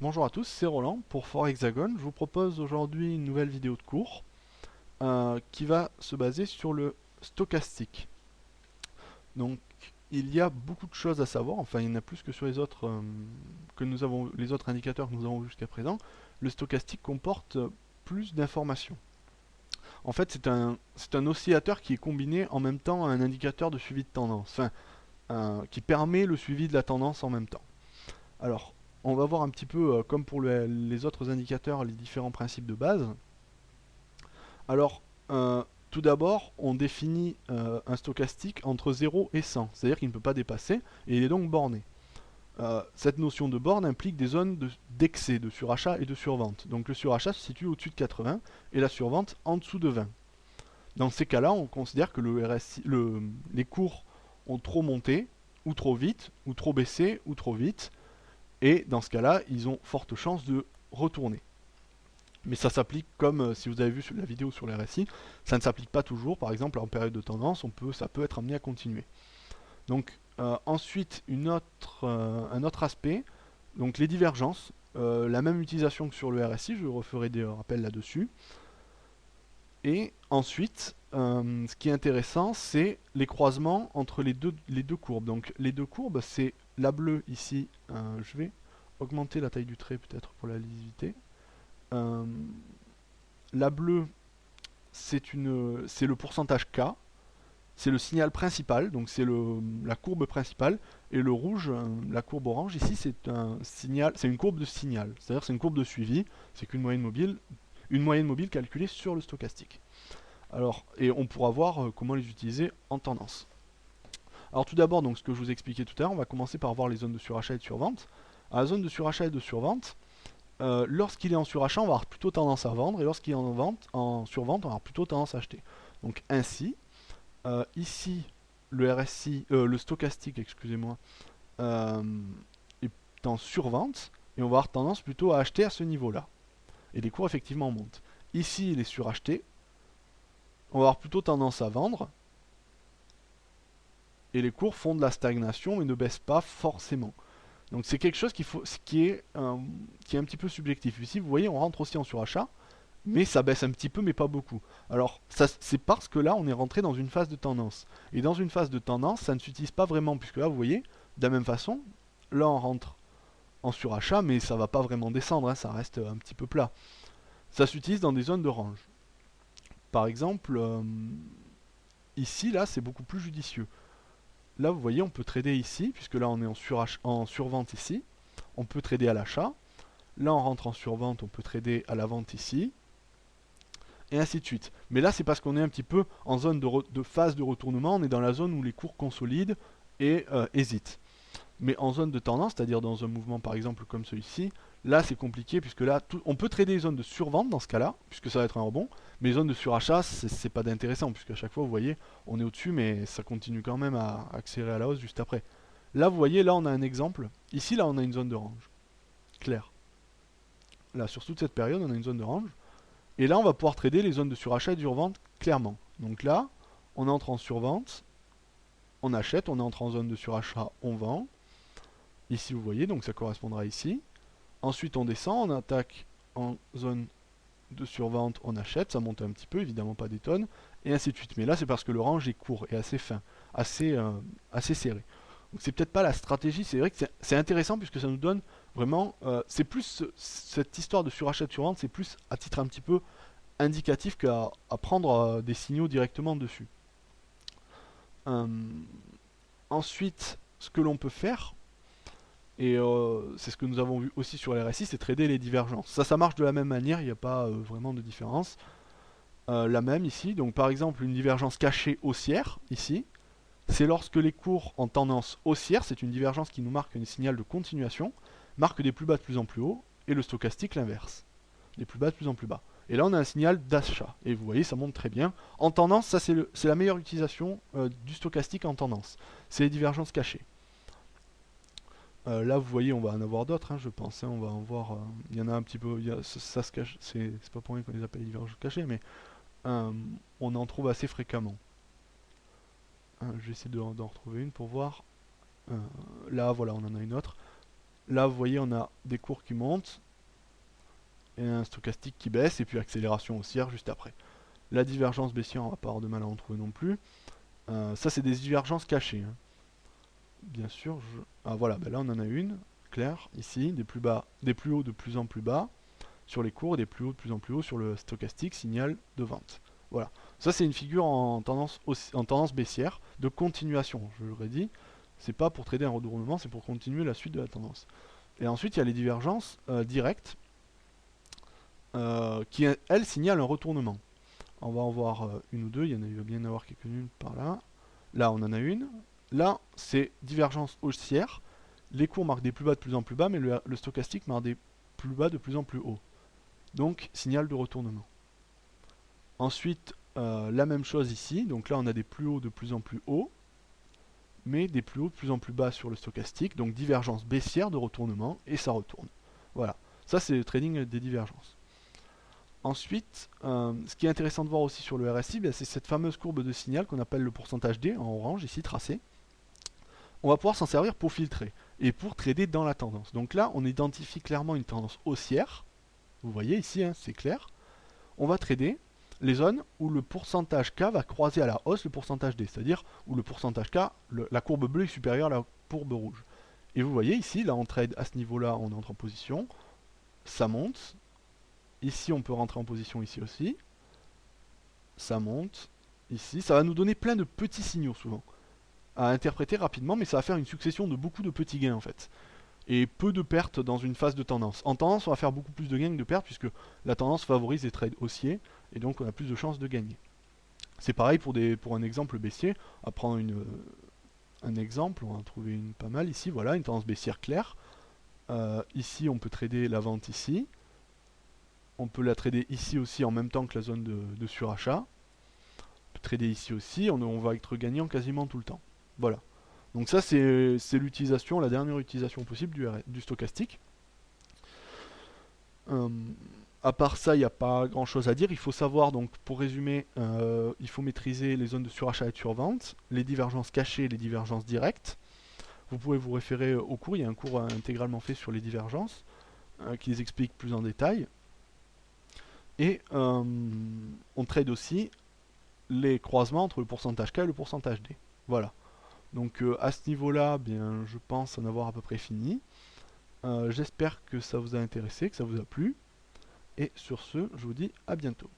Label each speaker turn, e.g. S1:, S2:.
S1: Bonjour à tous, c'est Roland pour Fort Hexagone. Je vous propose aujourd'hui une nouvelle vidéo de cours qui va se baser sur le stochastique. Donc il y a beaucoup de choses à savoir, enfin il y en a plus que sur les autres les autres indicateurs que nous avons vus jusqu'à présent. Le stochastique comporte plus d'informations. En fait, c'est un oscillateur qui est combiné en même temps à un indicateur de suivi de tendance, enfin qui permet le suivi de la tendance en même temps. Alors, on va voir un petit peu, comme pour les autres indicateurs, les différents principes de base. Alors, tout d'abord, on définit un stochastique entre 0 et 100, c'est-à-dire qu'il ne peut pas dépasser, et il est donc borné. Cette notion de borne implique des zones d'excès, de surachat et de survente. Donc le surachat se situe au-dessus de 80 et la survente en dessous de 20. Dans ces cas-là, on considère que les cours ont trop monté, ou trop vite, ou trop baissé, ou trop vite, et dans ce cas-là, ils ont forte chance de retourner. Mais ça s'applique comme si vous avez vu la vidéo sur les RSI, ça ne s'applique pas toujours. Par exemple, en période de tendance, ça peut être amené à continuer. Donc ensuite, un autre aspect, donc les divergences, la même utilisation que sur le RSI, je referai des rappels là-dessus. Et ensuite, ce qui est intéressant, c'est les croisements entre les deux courbes. Donc les deux courbes, c'est la bleue ici, je vais augmenter la taille du trait peut-être pour la lisibilité. Euh, la bleue, c'est le pourcentage K, c'est le signal principal, donc c'est la courbe principale, et le rouge, la courbe orange ici, c'est un signal, c'est une courbe de signal, c'est-à-dire c'est une courbe de suivi, c'est une moyenne mobile calculée sur le stochastique. Alors, et on pourra voir comment les utiliser en tendance. Alors tout d'abord, donc ce que je vous expliquais tout à l'heure, on va commencer par voir les zones de surachat et de survente. À la zone de surachat et de survente, lorsqu'il est en surachat, on va avoir plutôt tendance à vendre, et lorsqu'il est en survente, on va avoir plutôt tendance à acheter. Donc ainsi, ici, le RSI, le stochastique, excusez-moi, euh, est en survente, et on va avoir tendance plutôt à acheter à ce niveau-là. Et les cours effectivement montent. Ici, il est suracheté, on va avoir plutôt tendance à vendre, et les cours font de la stagnation et ne baissent pas forcément. Donc c'est quelque chose qui est un petit peu subjectif. Ici, vous voyez, on rentre aussi en surachat, mais ça baisse un petit peu, mais pas beaucoup. Alors, c'est parce que là, on est rentré dans une phase de tendance. Et dans une phase de tendance, ça ne s'utilise pas vraiment, puisque là, vous voyez, de la même façon, là, on rentre en surachat, mais ça va pas vraiment descendre, hein, ça reste un petit peu plat. Ça s'utilise dans des zones de range. Par exemple, ici, là, c'est beaucoup plus judicieux. Là, vous voyez, on peut trader ici, puisque là, on est en survente ici. On peut trader à l'achat. Là, on rentre en survente, on peut trader à la vente ici. Et ainsi de suite. Mais là, c'est parce qu'on est un petit peu en zone de phase de retournement, on est dans la zone où les cours consolident et hésitent. Mais en zone de tendance, c'est-à-dire dans un mouvement par exemple comme celui-ci, là c'est compliqué puisque là, on peut trader les zones de survente dans ce cas-là, puisque ça va être un rebond, mais les zones de surachat, c'est pas d'intéressant, puisque à chaque fois, vous voyez, on est au-dessus, mais ça continue quand même à accélérer à la hausse juste après. Là, vous voyez, là on a un exemple. Ici, là, on a une zone de range. Claire. Là, sur toute cette période, on a une zone de range. Et là, on va pouvoir trader les zones de surachat et de survente clairement. Donc là, on entre en survente, on achète, on entre en zone de surachat, on vend. Ici, vous voyez, donc ça correspondra ici. Ensuite, on descend, on attaque en zone de survente, on achète, ça monte un petit peu, évidemment pas des tonnes, et ainsi de suite. Mais là, c'est parce que le range est court et assez fin, assez serré. Donc c'est peut-être pas la stratégie, c'est vrai que c'est intéressant puisque ça nous donne vraiment, c'est plus cette histoire de surachat de survente, c'est plus à titre un petit peu indicatif qu'à prendre des signaux directement dessus. Euh, Ensuite, ce que l'on peut faire, et c'est ce que nous avons vu aussi sur les RSI, c'est trader les divergences. Ça marche de la même manière, il n'y a pas vraiment de différence. La même ici, donc par exemple une divergence cachée haussière, ici, c'est lorsque les cours en tendance haussière, c'est une divergence qui nous marque un signal de continuation, marque des plus bas de plus en plus haut, et le stochastique l'inverse, des plus bas de plus en plus bas. Et là on a un signal d'achat, et vous voyez ça monte très bien. En tendance, ça c'est la meilleure utilisation du stochastique en tendance, c'est les divergences cachées. Là, vous voyez, on va en avoir d'autres, hein, je pense. Hein, on va en voir. Il y en a un petit peu. Ça se cache. C'est pas pour rien qu'on les appelle les divergences cachées, mais euh, on en trouve assez fréquemment. Je vais essayer d'en retrouver une pour voir. Euh, Là, voilà, on en a une autre. Là, vous voyez, on a des cours qui montent, et un stochastique qui baisse, et puis accélération haussière juste après. La divergence baissière, on va pas avoir de mal à en trouver non plus. Ça, c'est des divergences cachées, hein. Bien sûr, ah voilà, ben là on en a une, claire, ici, des plus bas, des plus hauts de plus en plus bas sur les cours, et des plus hauts de plus en plus haut sur le stochastique, signal de vente. Voilà. Ça, c'est une figure en tendance baissière, de continuation, je l'aurais dit. C'est pas pour trader un retournement, c'est pour continuer la suite de la tendance. Et ensuite, il y a les divergences directes, qui, elles, signalent un retournement. On va en voir une ou deux, il va bien y en avoir quelques-unes par là. Là, on en a une. Là, c'est divergence haussière. Les cours marquent des plus bas de plus en plus bas, mais le stochastique marque des plus bas de plus en plus haut. Donc, signal de retournement. Ensuite, la même chose ici. Donc là, on a des plus hauts de plus en plus hauts, mais des plus hauts de plus en plus bas sur le stochastique. Donc, divergence baissière de retournement, et ça retourne. Voilà. Ça, c'est le trading des divergences. Ensuite, ce qui est intéressant de voir aussi sur le RSI, c'est cette fameuse courbe de signal qu'on appelle le pourcentage D en orange, ici tracé. On va pouvoir s'en servir pour filtrer et pour trader dans la tendance. Donc là, on identifie clairement une tendance haussière. Vous voyez ici, hein, c'est clair. On va trader les zones où le pourcentage K va croiser à la hausse le pourcentage D, c'est-à-dire où le pourcentage K, la courbe bleue est supérieure à la courbe rouge. Et vous voyez ici, là on trade à ce niveau-là, on entre en position, ça monte. Ici, on peut rentrer en position ici aussi. Ça monte. Ici, ça va nous donner plein de petits signaux souvent à interpréter rapidement, mais ça va faire une succession de beaucoup de petits gains en fait. Et peu de pertes dans une phase de tendance. En tendance, on va faire beaucoup plus de gains que de pertes, puisque la tendance favorise les trades haussiers, et donc on a plus de chances de gagner. C'est pareil pour un exemple baissier. On va prendre un exemple, on va en trouver une pas mal ici, voilà, une tendance baissière claire. Ici, on peut trader la vente ici. On peut la trader ici aussi en même temps que la zone de surachat. On peut trader ici aussi, on va être gagnant quasiment tout le temps. Voilà. Donc ça, c'est l'utilisation, la dernière utilisation possible du stochastique. À part ça, il n'y a pas grand chose à dire. Il faut savoir, donc pour résumer, il faut maîtriser les zones de surachat et de survente, les divergences cachées et les divergences directes. Vous pouvez vous référer au cours, il y a un cours intégralement fait sur les divergences, qui les explique plus en détail. Et on trade aussi les croisements entre le pourcentage K et le pourcentage D. Voilà. Donc à ce niveau-là, bien, je pense en avoir à peu près fini. J'espère que ça vous a intéressé, que ça vous a plu. Et sur ce, je vous dis à bientôt.